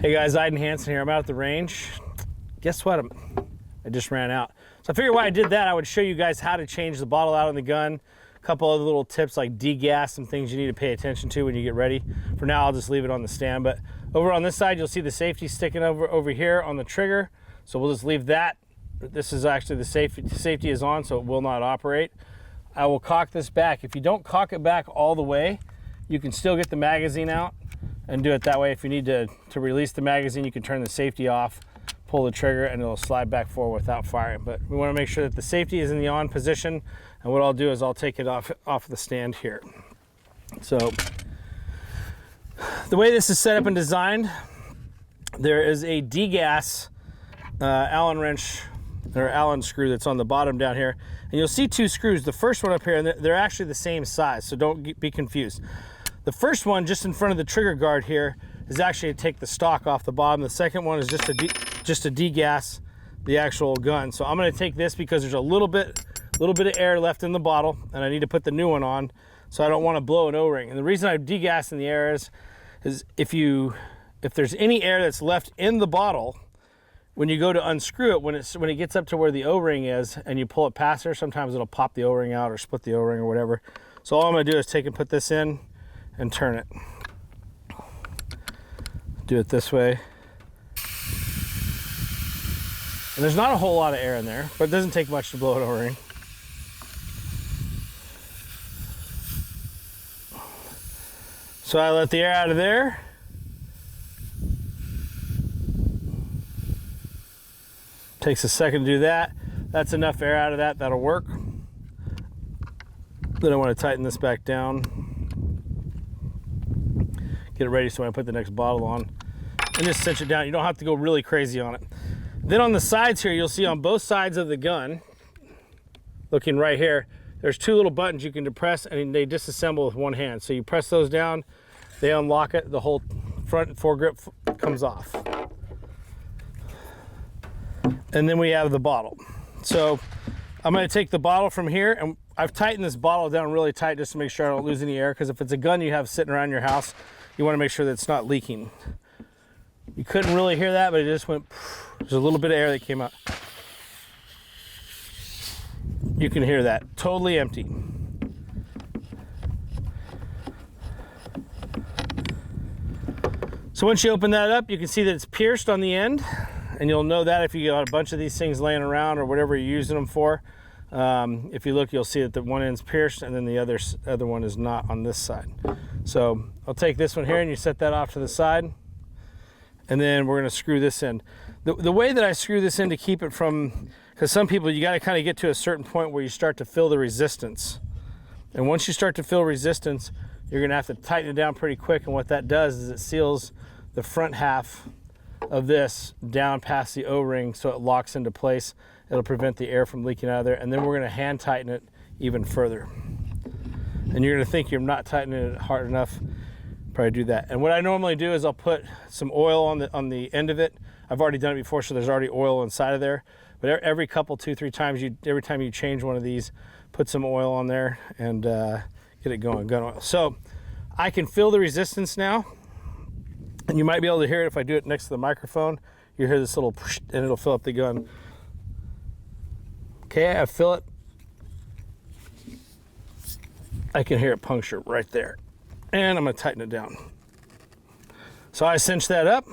Hey guys, Aiden Hansen here. I'm out at the range. Guess what? I just ran out. So I figured why I did that, I would show you guys how to change the bottle out on the gun. A couple other little tips like degas, some things you need to pay attention to when you get ready. For now, I'll just leave it on the stand. But over on this side, you'll see the safety sticking over here on the trigger. So we'll just leave that. This is actually the safety is on, so it will not operate. I will cock this back. If you don't cock it back all the way, you can still get the magazine out and do it that way. If you need to release the magazine, you can turn the safety off, pull the trigger, and it'll slide back forward without firing. But we want to make sure that the safety is in the on position, and what I'll do is I'll take it off the stand here. So the way this is set up and designed, there is a Degas Allen wrench or Allen screw that's on the bottom down here, and you'll see two screws. The first one up here, and they're actually the same size, so don't be confused. The first one just in front of the trigger guard here is actually to take the stock off the bottom. The second one is just to degas the actual gun. So I'm going to take this because there's a little bit of air left in the bottle, and I need to put the new one on, so I don't want to blow an O-ring. And the reason I'm degassing the air is if there's any air that's left in the bottle, when you go to unscrew it, when it gets up to where the O-ring is and you pull it past there, sometimes it'll pop the O-ring out or split the O-ring or whatever. So all I'm going to do is take and put this in and turn it. Do it this way. And there's not a whole lot of air in there, but it doesn't take much to blow an O-ring. So I let the air out of there. Takes a second to do that. That's enough air out of that, that'll work. Then I want to tighten this back down. Get it ready so when I put the next bottle on. And just cinch it down. You don't have to go really crazy on it. Then on the sides here, you'll see on both sides of the gun, looking right here, there's two little buttons you can depress and they disassemble with one hand. So you press those down, they unlock it, the whole front and foregrip comes off. And then we have the bottle. So I'm going to take the bottle from here, and I've tightened this bottle down really tight just to make sure I don't lose any air, because if it's a gun you have sitting around your house, you want to make sure that it's not leaking. You couldn't really hear that, but it just went, there's a little bit of air that came out. You can hear that, totally empty. So once you open that up, you can see that it's pierced on the end, and you'll know that if you got a bunch of these things laying around or whatever you're using them for. If you look, you'll see that the one end's pierced and then the other one is not on this side. So I'll take this one here and you set that off to the side, and then we're going to screw this in. The way that I screw this in to keep it from, because some people, you got to kind of get to a certain point where you start to feel the resistance. And once you start to feel resistance, you're going to have to tighten it down pretty quick, and what that does is it seals the front half of this down past the O-ring so it locks into place. It'll prevent the air from leaking out of there, and then we're going to hand tighten it even further. And you're going to think you're not tightening it hard enough. Probably do that. And what I normally do is I'll put some oil on the end of it. I've already done it before, so there's already oil inside of there. But every couple, 2-3 times, every time you change one of these, put some oil on there and get it going, gun oil. So I can feel the resistance now. And you might be able to hear it if I do it next to the microphone. You hear this little push, and it'll fill up the gun. Okay, I feel it. I can hear it puncture right there. And I'm going to tighten it down. So I cinch that up.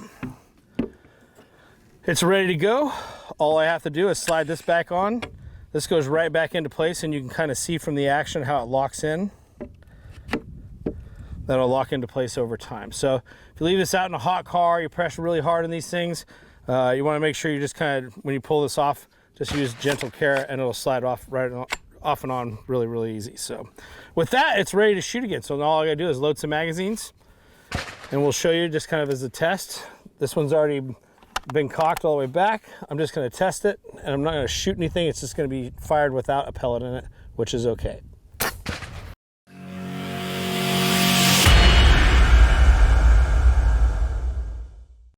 It's ready to go. All I have to do is slide this back on. This goes right back into place, and you can kind of see from the action how it locks in. That'll lock into place over time. So if you leave this out in a hot car, you press really hard on these things, you want to make sure you just kind of, when you pull this off, just use gentle care and it'll slide off off and on really easy. So with that, it's ready to shoot again. So all I gotta do is load some magazines, and we'll show you just kind of as a test. This one's already been cocked all the way back. I'm just gonna test it, and I'm not gonna shoot anything. It's just gonna be fired without a pellet in it, which is okay.